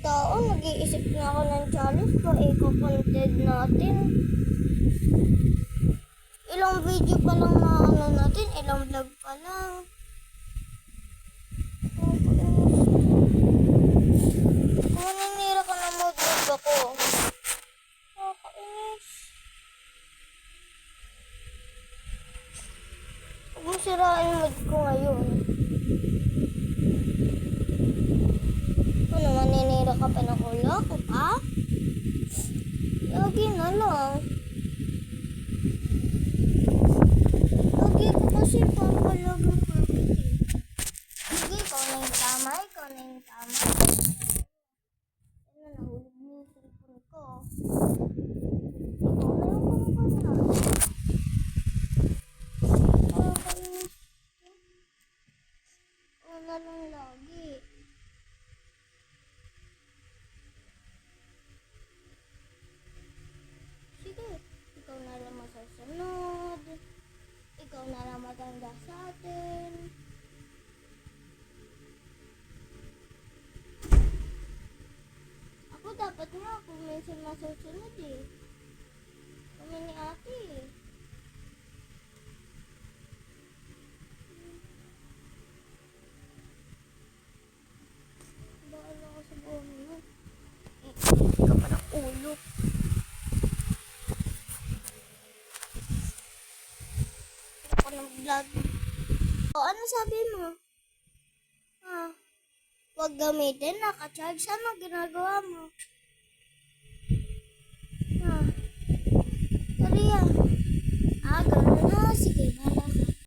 tao, nag-iisip na ako ng challenge pa i-content natin. Ilang video pa lang na ano natin, ilang vlog pa lang. Kung maninira ka na mag-vlog ako. Nakakainis. Huwag mo sirain mood ko ngayon. Ano, maninira ka pa ng ulo ko pa? Lagi na lang. Lagi ko kasi papalaga perfect. Sige, ikaw na yung tama, ikaw na yung tama. Ano, nahulog mo yung cellphone ko. Ikaw na yung kumpana. Nakakainis. Wala lang lagi. Sige, ikaw na lang masusunod. Ikaw na lang maganda sa atin. Ako dapat nga kung minsan masusunod eh. Kami ni ate eh. Bahala ko sa buhay mo. Hindi ka pa ng ulo. Ako ng vlog. O, ano sabi mo? Ha? Huwag gamitin, naka-charge. Ano ginagawa mo?